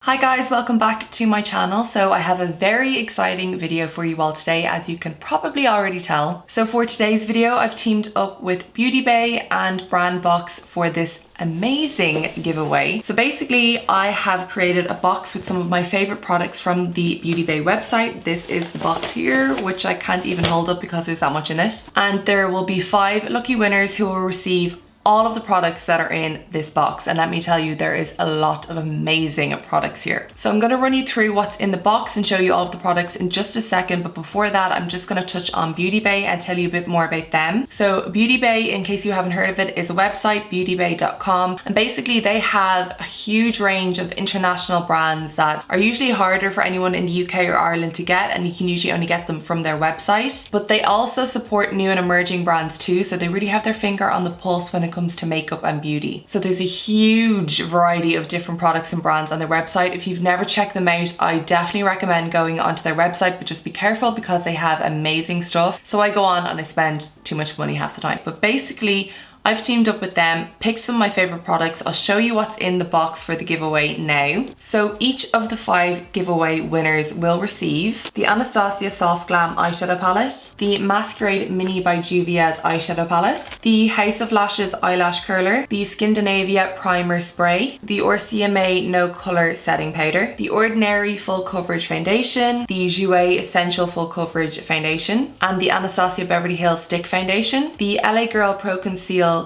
Hi guys, welcome back to my channel. So I have a very exciting video for you all today, as you can probably already tell. So for today's video, I've teamed up with BeautyBay and Brand Box for this amazing giveaway. So basically I have created a box with some of my favorite products from the BeautyBay website. This is the box here, which I can't even hold up because there's that much in it. And there will be 5 lucky winners who will receive all of the products that are in this box, and let me tell you, there is a lot of amazing products here. So I'm going to run you through what's in the box and show you all of the products in just a second, but before that I'm just going to touch on BeautyBay and tell you a bit more about them. So BeautyBay, in case you haven't heard of it, is a website, beautybay.com, and basically they have a huge range of international brands that are usually harder for anyone in the UK or Ireland to get, and you can usually only get them from their website. But they also support new and emerging brands too, so they really have their finger on the pulse when it comes to makeup and beauty. So there's a huge variety of different products and brands on their website. If you've never checked them out, I definitely recommend going onto their website, but just be careful because they have amazing stuff. So I go on and I spend too much money half the time. But basically, I've teamed up with them, picked some of my favorite products. I'll show you what's in the box for the giveaway now. So each of the 5 giveaway winners will receive the Anastasia Soft Glam Eyeshadow Palette, the Masquerade Mini by Juvia's Eyeshadow Palette, the House of Lashes Eyelash Curler, the Skindinavia Primer Spray, the Orcma No Colour Setting Powder, the Ordinary Full Coverage Foundation, the Jouer Essential Full Coverage Foundation, and the Anastasia Beverly Hills Stick Foundation, the LA Girl Pro Concealer,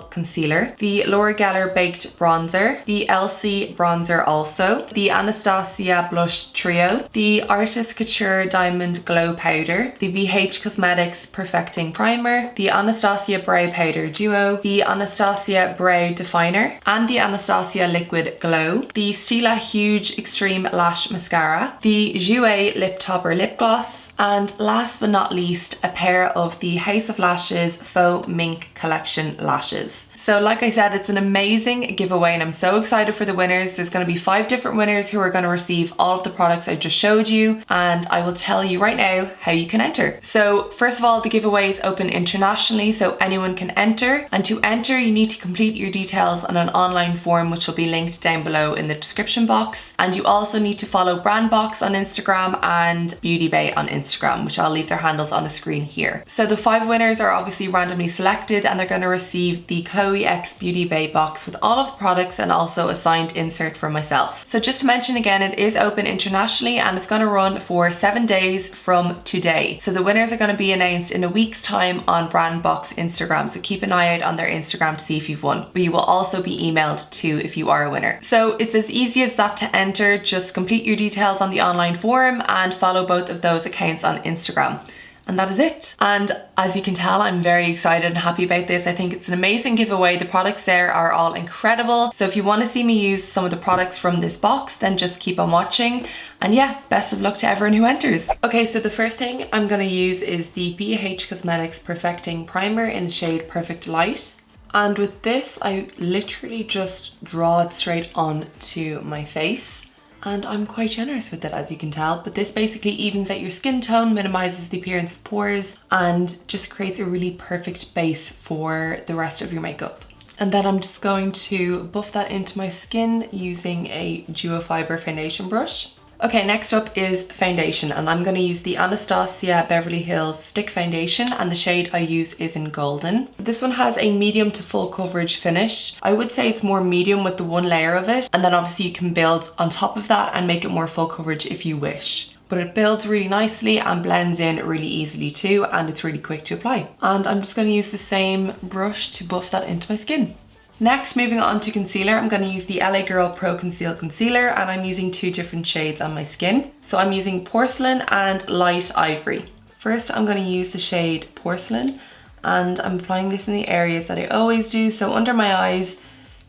the Laura Geller Baked Bronzer, the Elsie Bronzer also, the Anastasia Blush Trio, the Artist Couture Diamond Glow Powder, the BH Cosmetics Perfecting Primer, the Anastasia Brow Powder Duo, the Anastasia Brow Definer, and the Anastasia Liquid Glow, the Stila Huge Extreme Lash Mascara, the Jouer Lip Topper Lip Gloss, and last but not least, a pair of the House of Lashes Faux Mink Collection lashes. So like I said, it's an amazing giveaway and I'm so excited for the winners. There's going to be 5 different winners who are going to receive all of the products I just showed you, and I will tell you right now how you can enter. So first of all, the giveaway is open internationally, so anyone can enter, and to enter you need to complete your details on an online form which will be linked down below in the description box, and you also need to follow Brand Box on Instagram and BeautyBay on Instagram, which I'll leave their handles on the screen here. So the 5 winners are obviously randomly selected and they're going to receive the Chloe X BeautyBay box with all of the products and also a signed insert from myself. So just to mention again, it is open internationally and it's going to run for 7 days from today. So the winners are going to be announced in a week's time on Brand Box Instagram, so keep an eye out on their Instagram to see if you've won. But you will also be emailed too if you are a winner. So it's as easy as that to enter. Just complete your details on the online form and follow both of those accounts on Instagram. And that is it. And as you can tell, I'm very excited and happy about this. I think it's an amazing giveaway. The products there are all incredible. So if you want to see me use some of the products from this box, then just keep on watching. And yeah, best of luck to everyone who enters. Okay, so the first thing I'm going to use is the BH Cosmetics Perfecting Primer in the shade Perfect Light. And with this, I literally just draw it straight onto my face. And I'm quite generous with it, as you can tell, but this basically evens out your skin tone, minimizes the appearance of pores, and just creates a really perfect base for the rest of your makeup. And then I'm just going to buff that into my skin using a duo fiber foundation brush. Okay, next up is foundation, and I'm going to use the Anastasia Beverly Hills Stick Foundation, and the shade I use is in Golden. This one has a medium to full coverage finish. I would say it's more medium with the one layer of it, and then obviously you can build on top of that and make it more full coverage if you wish. But it builds really nicely and blends in really easily too, and it's really quick to apply. And I'm just going to use the same brush to buff that into my skin. Next, moving on to concealer, I'm going to use the LA Girl Pro Concealer, and I'm using 2 different shades on my skin. So I'm using Porcelain and Light Ivory. First, I'm going to use the shade Porcelain, and I'm applying this in the areas that I always do. So under my eyes,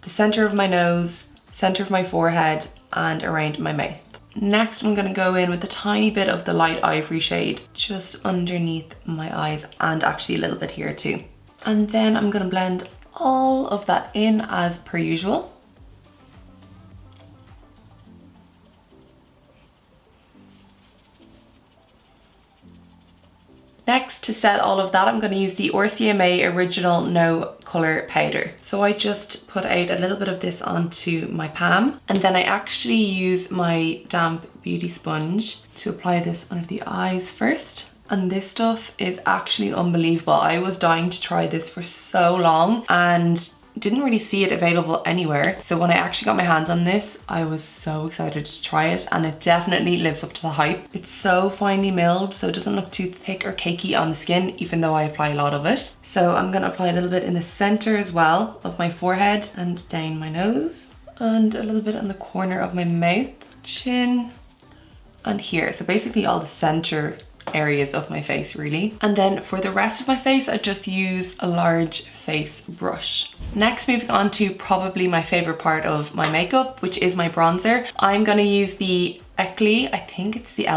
the center of my nose, center of my forehead, and around my mouth. Next, I'm going to go in with a tiny bit of the Light Ivory shade just underneath my eyes, and actually a little bit here too. And then I'm going to blend all of that in as per usual. Next, to set all of that, I'm going to use the RCMA Original No Colour Powder. So I just put out a little bit of this onto my palm, and then I actually use my damp beauty sponge to apply this under the eyes first. And this stuff is actually unbelievable. I was dying to try this for so long and didn't really see it available anywhere. So when I actually got my hands on this, I was so excited to try it, and it definitely lives up to the hype. It's so finely milled, so it doesn't look too thick or cakey on the skin, even though I apply a lot of it. So I'm gonna apply a little bit in the center as well of my forehead and down my nose, and a little bit on the corner of my mouth, chin, and here. So basically all the center areas of my face really. And then for the rest of my face, I just use a large face brush. Next, moving on to probably my favorite part of my makeup, which is my bronzer. I'm gonna use the Ecly, I think it's the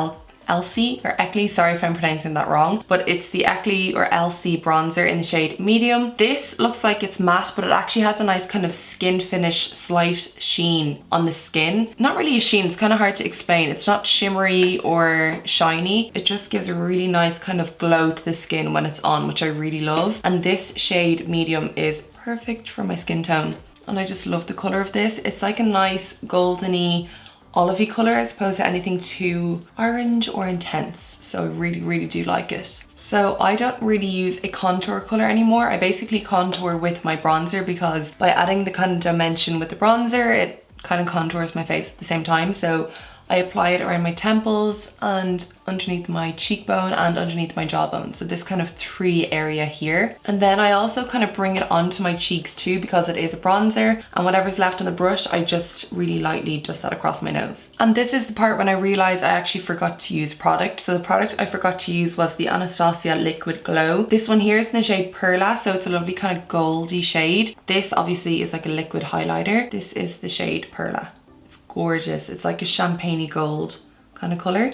Elsie or Ecly, sorry if I'm pronouncing that wrong, but it's the Ecly or Elsie bronzer in the shade medium. This looks like it's matte, but it actually has a nice kind of skin finish, slight sheen on the skin. Not really a sheen, it's kind of hard to explain. It's not shimmery or shiny. It just gives a really nice kind of glow to the skin when it's on, which I really love. And this shade medium is perfect for my skin tone. And I just love the color of this. It's like a nice goldeny olivey color as opposed to anything too orange or intense. So I really do like it. So I don't really use a contour color anymore. I basically contour with my bronzer, because by adding the kind of dimension with the bronzer, it kind of contours my face at the same time. So I apply it around my temples and underneath my cheekbone and underneath my jawbone. So this kind of 3 area here. And then I also kind of bring it onto my cheeks too, because it is a bronzer, and whatever's left on the brush, I just really lightly dust that across my nose. And this is the part when I realized I actually forgot to use product. So the product I forgot to use was the Anastasia Liquid Glow. This one here is in the shade Perla, so it's a lovely kind of goldy shade. This obviously is like a liquid highlighter. This is the shade Perla. Gorgeous. It's like a champagne gold kind of color.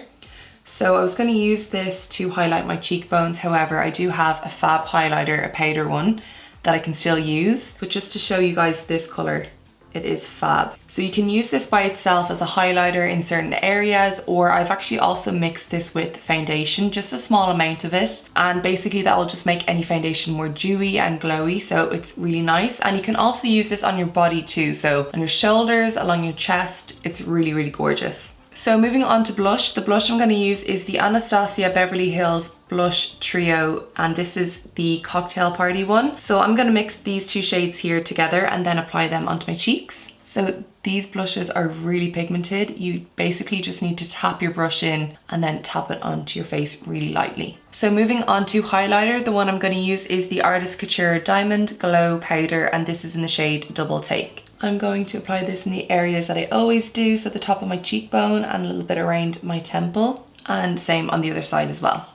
So I was going to use this to highlight my cheekbones. However, I do have a fab highlighter, a powder one, that I can still use. But just to show you guys this color, it is fab. So you can use this by itself as a highlighter in certain areas, or I've actually also mixed this with foundation, just a small amount of it. And basically that will just make any foundation more dewy and glowy. So it's really nice. And you can also use this on your body too. So on your shoulders, along your chest, it's really gorgeous. So moving on to blush, the blush I'm going to use is the Anastasia Beverly Hills Blush Trio, and this is the Cocktail Party one. So I'm going to mix these 2 shades here together and then apply them onto my cheeks. So these blushes are really pigmented. You basically just need to tap your brush in and then tap it onto your face really lightly. So moving on to highlighter, the one I'm going to use is the Artist Couture Diamond Glow Powder, and this is in the shade Double Take. I'm going to apply this in the areas that I always do, so the top of my cheekbone and a little bit around my temple, and same on the other side as well.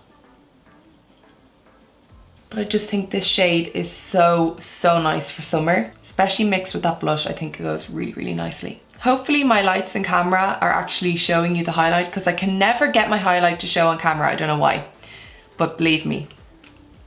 But I just think this shade is so nice for summer, especially mixed with that blush. I think it goes really nicely. Hopefully my lights and camera are actually showing you the highlight, because I can never get my highlight to show on camera. I don't know why, but believe me,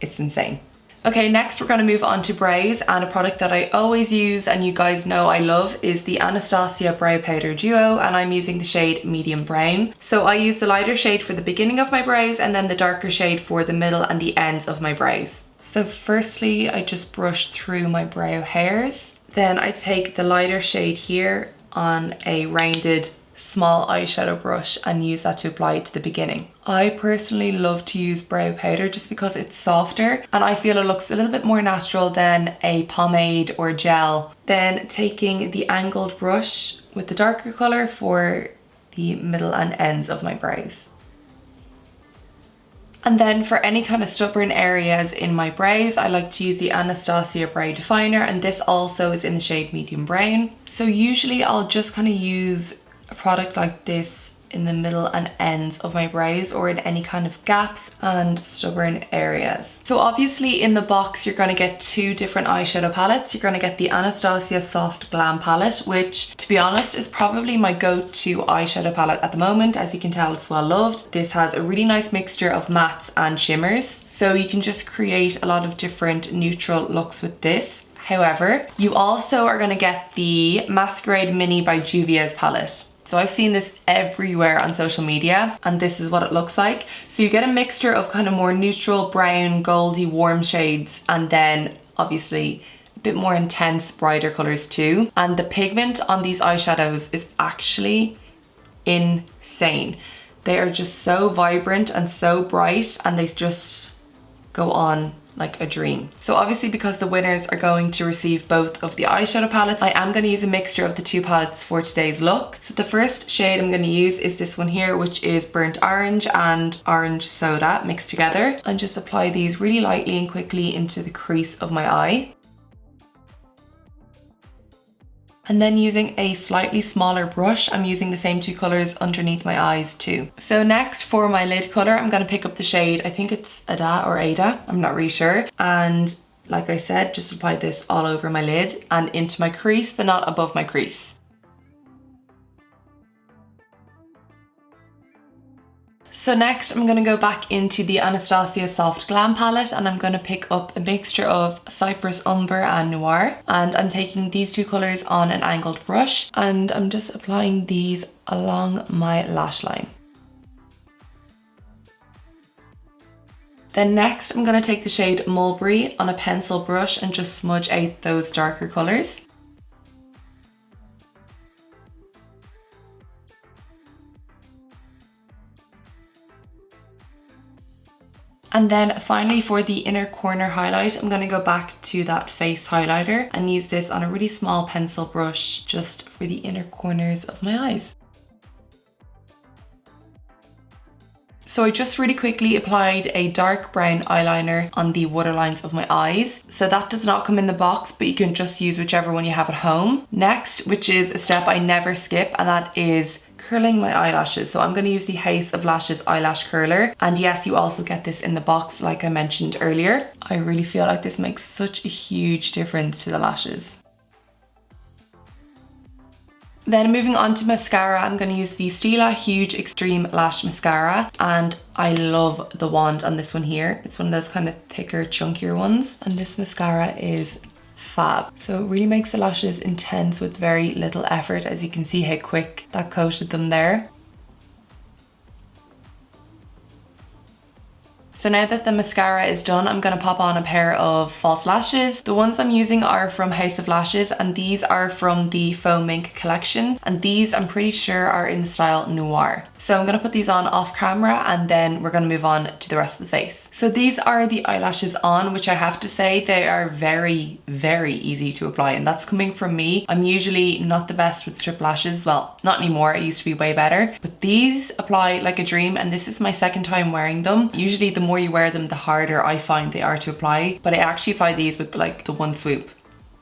it's insane. Okay, next we're going to move on to brows, and a product that I always use and you guys know I love is the Anastasia Brow Powder Duo, and I'm using the shade Medium Brown. So I use the lighter shade for the beginning of my brows and then the darker shade for the middle and the ends of my brows. So firstly, I just brush through my brow hairs. Then I take the lighter shade here on a rounded small eyeshadow brush and use that to apply to the beginning. I personally love to use brow powder just because it's softer and I feel it looks a little bit more natural than a pomade or gel. Then taking the angled brush with the darker color for the middle and ends of my brows. And then for any kind of stubborn areas in my brows, I like to use the Anastasia Brow Definer, and this also is in the shade Medium Brown. So usually I'll just kind of use a product like this in the middle and ends of my brows or in any kind of gaps and stubborn areas. So obviously in the box you're going to get two different eyeshadow palettes. You're going to get the Anastasia Soft Glam palette, which to be honest is probably my go-to eyeshadow palette at the moment. As you can tell, it's well loved. This has a really nice mixture of mattes and shimmers, so you can just create a lot of different neutral looks with this. However, you also are going to get the Masquerade Mini by Juvia's palette. So I've seen this everywhere on social media, and this is what it looks like. So you get a mixture of kind of more neutral brown, goldy, warm shades, and then obviously a bit more intense, brighter colors too. And the pigment on these eyeshadows is actually insane. They are just so vibrant and so bright, and they just go on like a dream. So obviously, because the winners are going to receive both of the eyeshadow palettes, I am going to use a mixture of the two palettes for today's look. So the first shade I'm going to use is this one here, which is burnt orange and orange soda mixed together, and just apply these really lightly and quickly into the crease of my eye. And then using a slightly smaller brush, I'm using the same two colors underneath my eyes too. So next, for my lid color, I'm going to pick up the shade, I think it's Ada or Ada, I'm not really sure. And like I said, just apply this all over my lid and into my crease, but not above my crease. So next, I'm going to go back into the Anastasia Soft Glam palette, and I'm going to pick up a mixture of Cypress Umber and Noir. And I'm taking these two colors on an angled brush, and I'm just applying these along my lash line. Then next, I'm going to take the shade Mulberry on a pencil brush and just smudge out those darker colors. And then finally, for the inner corner highlight, I'm going to go back to that face highlighter and use this on a really small pencil brush just for the inner corners of my eyes. So I just really quickly applied a dark brown eyeliner on the waterlines of my eyes. So that does not come in the box, but you can just use whichever one you have at home. Next, which is a step I never skip, and that is curling my eyelashes. So I'm going to use the House of Lashes eyelash curler, and yes, you also get this in the box like I mentioned earlier. I really feel like this makes such a huge difference to the lashes. Then moving on to mascara, I'm going to use the Stila Huge Extreme Lash Mascara, and I love the wand on this one here. It's one of those kind of thicker, chunkier ones, and this mascara is fab. So it really makes the lashes intense with very little effort, as you can see how quick that coated them there. So now that the mascara is done, I'm going to pop on a pair of false lashes. The ones I'm using are from House of Lashes, and these are from the Faux Mink collection, and these I'm pretty sure are in the style Noir. So I'm going to put these on off camera, and then we're going to move on to the rest of the face. So these are the eyelashes on, which I have to say they are very, very easy to apply, and that's coming from me. I'm usually not the best with strip lashes. Well, not anymore. I used to be way better, but these apply like a dream, and this is my second time wearing them. Usually the more you wear them, the harder I find they are to apply, but I actually apply these with like the one swoop,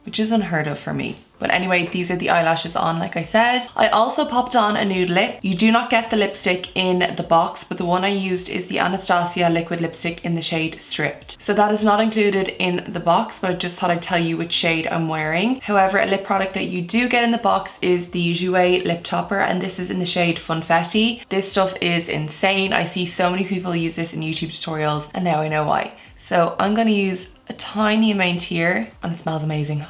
which is unheard of for me. But anyway, these are the eyelashes on, like I said. I also popped on a nude lip. You do not get the lipstick in the box, but the one I used is the Anastasia liquid lipstick in the shade Stripped. So that is not included in the box, but I just thought I'd tell you which shade I'm wearing. However, a lip product that you do get in the box is the Jouer lip topper, and this is in the shade Funfetti. This stuff is insane. I see so many people use this in YouTube tutorials, and now I know why. So I'm gonna use a tiny amount here, and it smells amazing.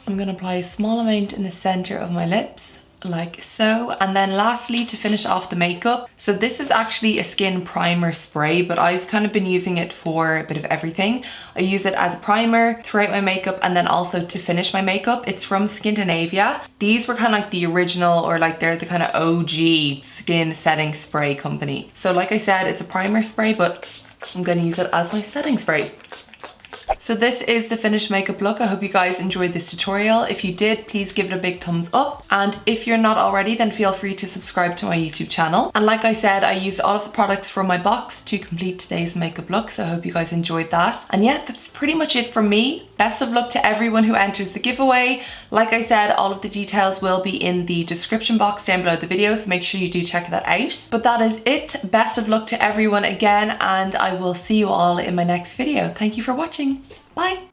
I'm going to apply a small amount in the center of my lips, like so. And then lastly, to finish off the makeup, so this is actually a skin primer spray, but I've kind of been using it for a bit of everything. I use it as a primer throughout my makeup, and then also to finish my makeup. It's from Skindinavia. These were kind of like the original, or like they're the kind of OG skin setting spray company. So like I said, it's a primer spray, but I'm going to use it as my setting spray. So this is the finished makeup look. I hope you guys enjoyed this tutorial. If you did, please give it a big thumbs up. And if you're not already, then feel free to subscribe to my YouTube channel. And like I said, I used all of the products from my box to complete today's makeup look. So I hope you guys enjoyed that. And yeah, that's pretty much it from me. Best of luck to everyone who enters the giveaway. Like I said, all of the details will be in the description box down below the video, so make sure you do check that out. But that is it. Best of luck to everyone again, and I will see you all in my next video. Thank you for watching. Bye.